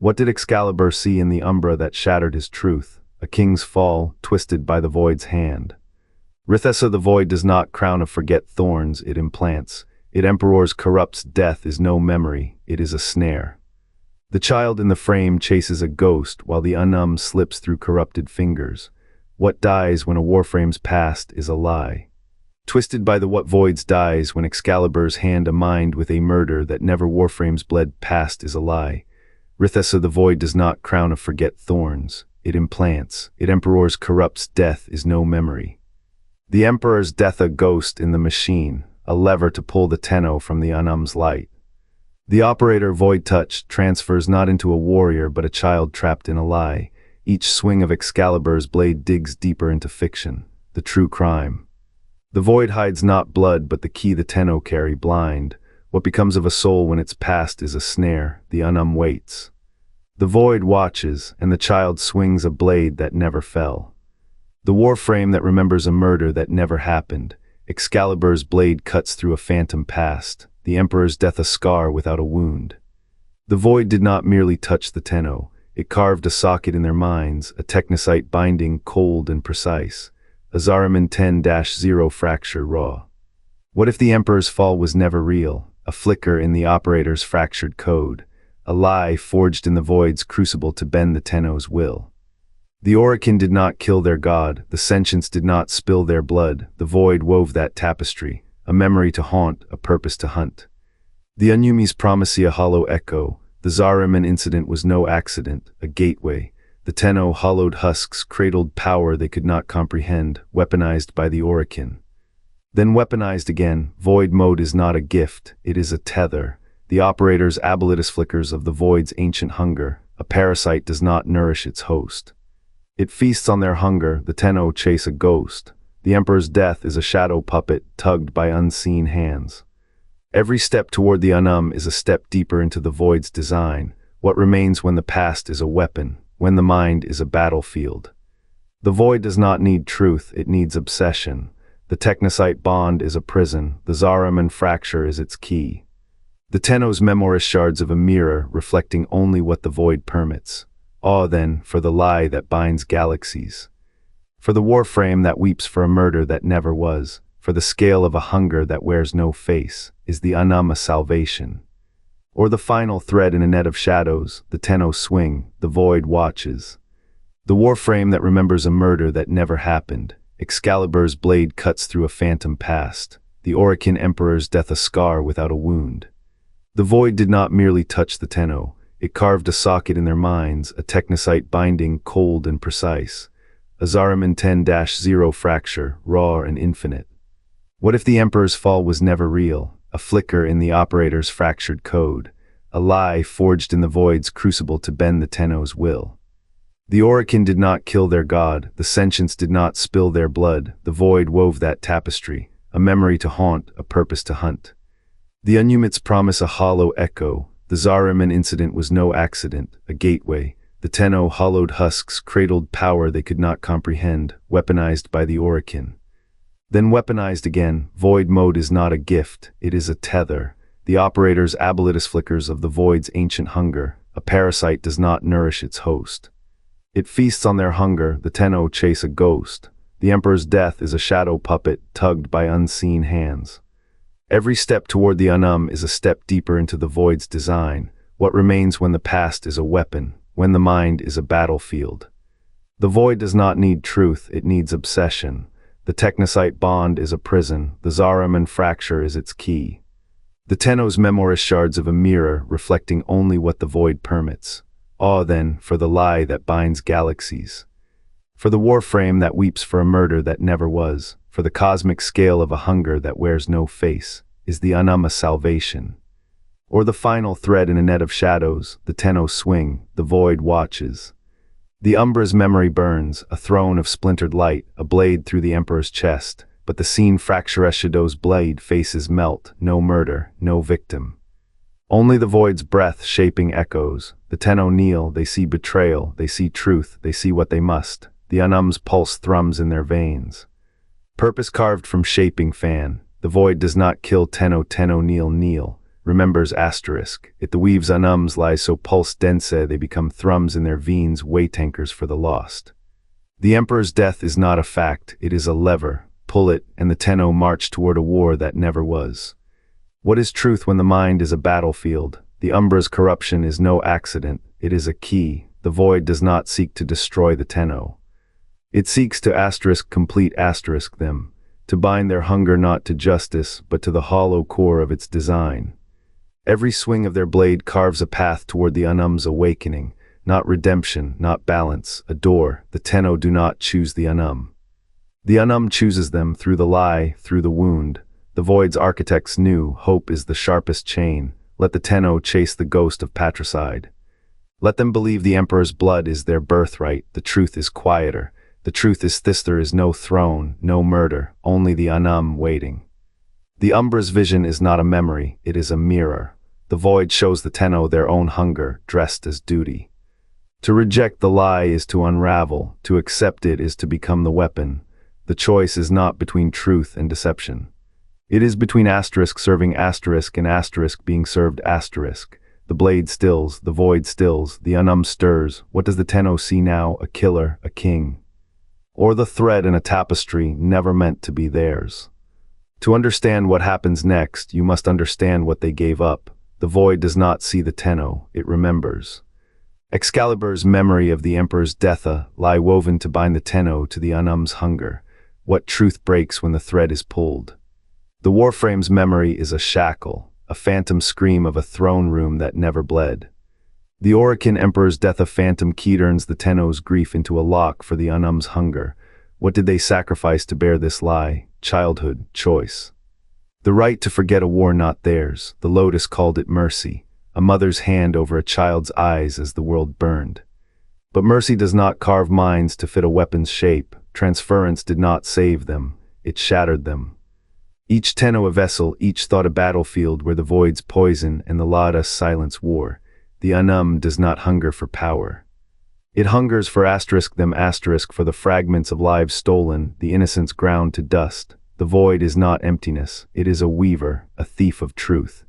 What did Excalibur see in the Umbra that shattered his truth? A king's fall, twisted by the Void's hand. Rithesa the Void does not crown of forget thorns it implants. It emperors corrupts death is no memory, it is a snare. The child in the frame chases a ghost while the Unum slips through corrupted fingers. What dies when a Warframe's past is a lie. Twisted by the what voids dies when Excalibur's hand a mind with a murder that never Warframes bled past is a lie. Rithesa the Void does not crown of forget thorns, it implants. It emperors corrupts death is no memory. The Emperor's death a ghost in the machine, a lever to pull the Tenno from the Unum's light. The operator Void Touch transfers not into a warrior but a child trapped in a lie. Each swing of Excalibur's blade digs deeper into fiction, the true crime. The Void hides not blood but the key the Tenno carry blind. What becomes of a soul when its past is a snare, the Unum waits. The Void watches, and the child swings a blade that never fell. The Warframe that remembers a murder that never happened. Excalibur's blade cuts through a phantom past, the Emperor's death a scar without a wound. The Void did not merely touch the Tenno, it carved a socket in their minds, a technocyte binding cold and precise. A Zariman 10-0 fracture raw. What if the Emperor's fall was never real? A flicker in the operator's fractured code, a lie forged in the Void's crucible to bend the Tenno's will. The Orokin did not kill their god, the sentients did not spill their blood, the Void wove that tapestry, a memory to haunt, a purpose to hunt. The Unumi's promise a hollow echo, the Zariman incident was no accident, a gateway. The Tenno hollowed husks cradled power they could not comprehend, weaponized by the Orokin. Then weaponized again, Void mode is not a gift, it is a tether. The operator's abolitus flickers of the Void's ancient hunger, a parasite does not nourish its host. It feasts on their hunger, the Tenno chase a ghost. The Emperor's death is a shadow puppet, tugged by unseen hands. Every step toward the Unum is a step deeper into the Void's design. What remains when the past is a weapon, when the mind is a battlefield? The Void does not need truth, it needs obsession. The technocyte bond is a prison, the Zariman fracture is its key. The Tenno's memoir shards of a mirror, reflecting only what the Void permits. Awe then, for the lie that binds galaxies. For the Warframe that weeps for a murder that never was, for the scale of a hunger that wears no face, is the Unum a salvation? Or the final thread in a net of shadows, the Tenno swing, the Void watches. The Warframe that remembers a murder that never happened. Excalibur's blade cuts through a phantom past, the Orokin Emperor's death a scar without a wound. The Void did not merely touch the Tenno, it carved a socket in their minds, a technocyte binding cold and precise. A Zariman 10-0 fracture, raw and infinite. What if the Emperor's fall was never real, a flicker in the operator's fractured code, a lie forged in the Void's crucible to bend the Tenno's will? The Orokin did not kill their god, the sentients did not spill their blood, the Void wove that tapestry, a memory to haunt, a purpose to hunt. The Unumit's promise a hollow echo, the Zariman incident was no accident, a gateway. The Tenno hollowed husks cradled power they could not comprehend, weaponized by the Orokin. Then weaponized again, Void mode is not a gift, it is a tether. The operator's abolitus flickers of the Void's ancient hunger, a parasite does not nourish its host. It feasts on their hunger, the Tenno chase a ghost. The Emperor's death is a shadow puppet, tugged by unseen hands. Every step toward the Unum is a step deeper into the Void's design. What remains when the past is a weapon, when the mind is a battlefield? The Void does not need truth, it needs obsession. The technocyte bond is a prison, the Zariman fracture is its key. The Tenno's memoir shards of a mirror, reflecting only what the Void permits. Awe then, for the lie that binds galaxies. For the Warframe that weeps for a murder that never was, for the cosmic scale of a hunger that wears no face, is the Unum a salvation? Or the final thread in a net of shadows, the Tenno swing, the Void watches. The Umbra's memory burns, a throne of splintered light, a blade through the Emperor's chest, but the scene fractures Shadow's blade, faces melt, no murder, no victim. Only the Void's breath shaping echoes. The Tenno kneel, they see betrayal, they see truth, they see what they must. The Unum's pulse thrums in their veins. Purpose carved from shaping fan. The Void does not kill Tenno, Tenno kneel. remembers asterisk. It the weaves Unums lies so pulse dense they become thrums in their veins, way tankers for the lost. The Emperor's death is not a fact, it is a lever. Pull it, and the Tenno march toward a war that never was. What is truth when the mind is a battlefield? The Umbra's corruption is no accident, it is a key. The void does not seek to destroy the Tenno. It seeks to complete them, to bind their hunger not to justice, but to the hollow core of its design. Every swing of their blade carves a path toward the Unum's awakening, not redemption, not balance, a door. The Tenno do not choose the Unum. The Unum chooses them through the lie, through the wound. The void's architects knew hope is the sharpest chain. Let the Tenno chase the ghost of patricide. Let them believe the Emperor's blood is their birthright. The truth is quieter. The truth is there is no throne, no murder, only the Unum waiting. The Umbra's vision is not a memory, it is a mirror. The void shows the Tenno their own hunger, dressed as duty. To reject the lie is to unravel, to accept it is to become the weapon. The choice is not between truth and deception. It is between asterisk serving asterisk and asterisk being served asterisk. The blade stills, the void stills, the Unum stirs. What does the Tenno see now? A killer, a king. Or the thread in a tapestry never meant to be theirs. To understand what happens next, you must understand what they gave up. The void does not see the Tenno, it remembers. Excalibur's memory of the Emperor's death lie woven to bind the Tenno to the Unum's hunger. What truth breaks when the thread is pulled? The Warframe's memory is a shackle, a phantom scream of a throne room that never bled. The Orokin Emperor's death a phantom key turns the Tenno's grief into a lock for the Unum's hunger. What did they sacrifice to bear this lie? Childhood, choice. The right to forget a war not theirs. The Lotus called it mercy, a mother's hand over a child's eyes as the world burned. But mercy does not carve minds to fit a weapon's shape. Transference did not save them, it shattered them. Each Tenno a vessel, each thought a battlefield where the void's poison and the Lotus silence war. The Unum does not hunger for power. It hungers for them for the fragments of lives stolen, the innocence ground to dust. The void is not emptiness, it is a weaver, a thief of truth.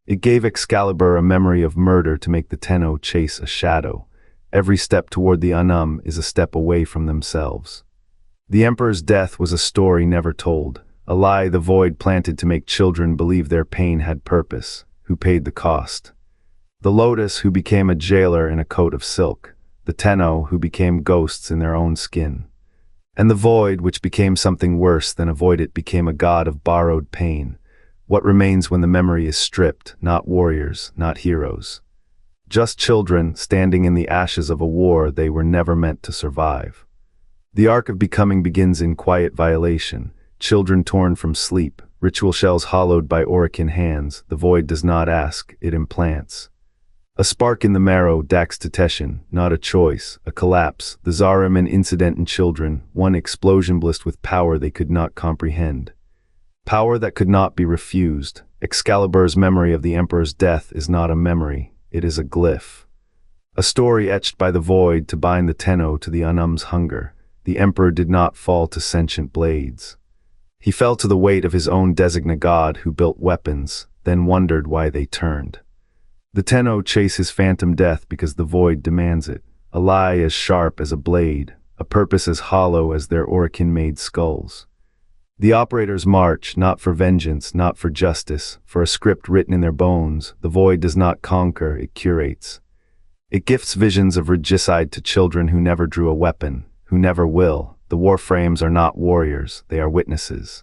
It gave Excalibur a memory of murder to make the Tenno chase a shadow. Every step toward the Unum is a step away from themselves. The Emperor's death was a story never told, a lie the void planted to make children believe their pain had purpose. Who paid the cost? The Lotus, who became a jailer in a coat of silk. The Tenno, who became ghosts in their own skin. And the void, which became something worse than a void, it became a god of borrowed pain. What remains when the memory is stripped? Not warriors, not heroes. Just children standing in the ashes of a war they were never meant to survive. The arc of becoming begins in quiet violation. Children torn from sleep, ritual shells hollowed by Orokin hands. The void does not ask, it implants. A spark in the marrow, Dax Teteshin, not a choice, a collapse. The Zariman incident in children, one explosion blissed with power they could not comprehend. Power that could not be refused. Excalibur's memory of the Emperor's death is not a memory, it is a glyph. A story etched by the void to bind the Tenno to the Unum's hunger. The Emperor did not fall to sentient blades. He fell to the weight of his own designate god who built weapons, then wondered why they turned. The Tenno chase his phantom death because the void demands it, a lie as sharp as a blade, a purpose as hollow as their Orokin-made skulls. The operators march, not for vengeance, not for justice, for a script written in their bones. The void does not conquer, it curates. It gifts visions of regicide to children who never drew a weapon, who never will. The Warframes are not warriors, they are witnesses.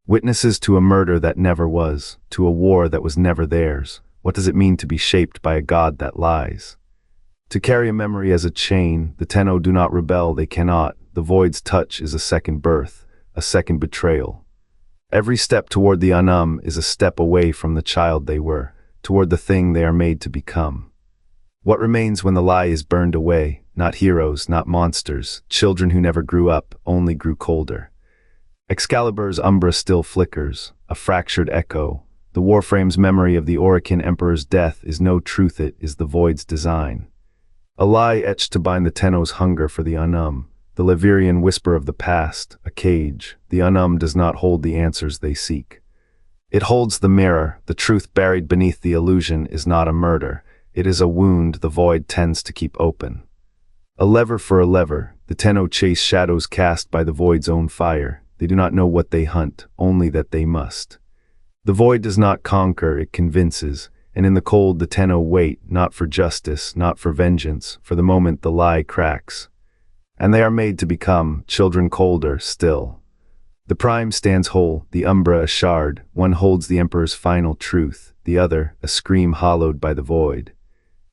Witnesses to a murder that never was, to a war that was never theirs. What does it mean to be shaped by a god that lies? To carry a memory as a chain, the Tenno do not rebel, they cannot. The void's touch is a second birth, a second betrayal. Every step toward the Unum is a step away from the child they were, toward the thing they are made to become. What remains when the lie is burned away? Not heroes, not monsters, children who never grew up, only grew colder. Excalibur's Umbra still flickers, a fractured echo. The Warframe's memory of the Orokin Emperor's death is no truth, it is the void's design. A lie etched to bind the Tenno's hunger for the Unum, the Levirian whisper of the past, a cage. The Unum does not hold the answers they seek. It holds the mirror. The truth buried beneath the illusion is not a murder. It is a wound the void tends to keep open. A lever for a lever, the Tenno chase shadows cast by the void's own fire. They do not know what they hunt, only that they must. The void does not conquer, it convinces, and in the cold the Tenno wait, not for justice, not for vengeance, for the moment the lie cracks. And they are made to become children colder still. The prime stands whole, the Umbra a shard, one holds the Emperor's final truth, the other a scream hollowed by the void.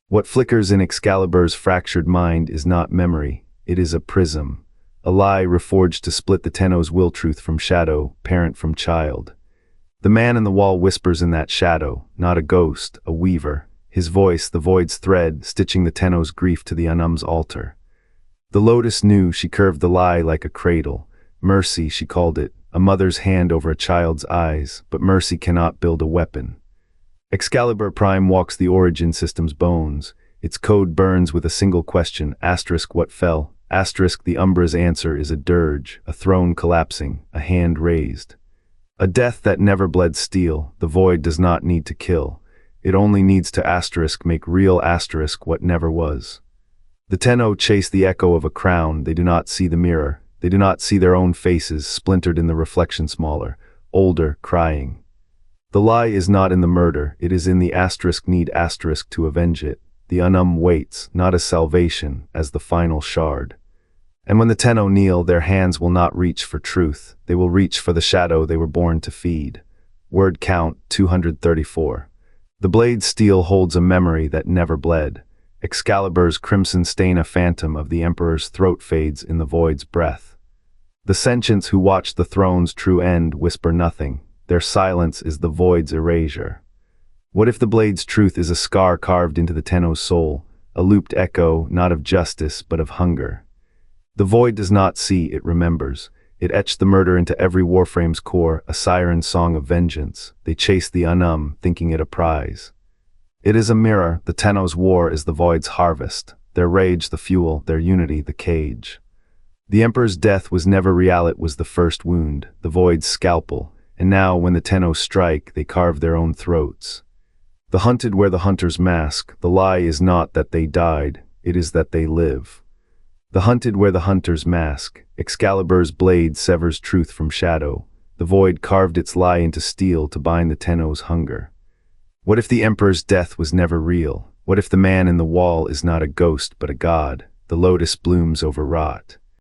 What flickers in Excalibur's fractured mind is not memory, it is a prism, a lie reforged to split the Tenno's will truth from shadow, parent from child. The man in the wall whispers in that shadow, not a ghost, a weaver, his voice the void's thread, stitching the Tenno's grief to the Unum's altar. The Lotus knew, she curved the lie like a cradle. Mercy, she called it, a mother's hand over a child's eyes, but mercy cannot build a weapon. Excalibur Prime walks the origin system's bones. Its code burns with a single question, asterisk what fell, asterisk the Umbra's answer is a dirge, a throne collapsing, a hand raised. A death that never bled steel, the void does not need to kill. It only needs to asterisk make real asterisk what never was. The Tenno chase the echo of a crown, they do not see the mirror. They do not see their own faces, splintered in the reflection smaller, older, crying. The lie is not in the murder, it is in the asterisk need asterisk to avenge it. The Unum waits, not as salvation, as the final shard. And when the Tenno kneel, their hands will not reach for truth, they will reach for the shadow they were born to feed. Word count 234. The blade's steel holds a memory that never bled. Excalibur's crimson stain a phantom of the Emperor's throat fades in the void's breath. The sentients who watch the throne's true end whisper nothing. Their silence is the void's erasure. What if the blade's truth is a scar carved into the Tenno's soul, a looped echo not of justice but of hunger? The void does not see, it remembers. It etched the murder into every Warframe's core, a siren song of vengeance. They chase the Unum, thinking it a prize. It is a mirror, the Tenno's war is the void's harvest, their rage the fuel, their unity the cage. The Emperor's death was never real, it was the first wound, the void's scalpel, and now when the Tenno strike, they carve their own throats. The hunted wear the hunter's mask, the lie is not that they died, it is that they live. The hunted wear the hunter's mask, Excalibur's blade severs truth from shadow, the void carved its lie into steel to bind the Tenno's hunger. What if the Emperor's death was never real? What if the man in the wall is not a ghost but a god? The Lotus blooms overwrought.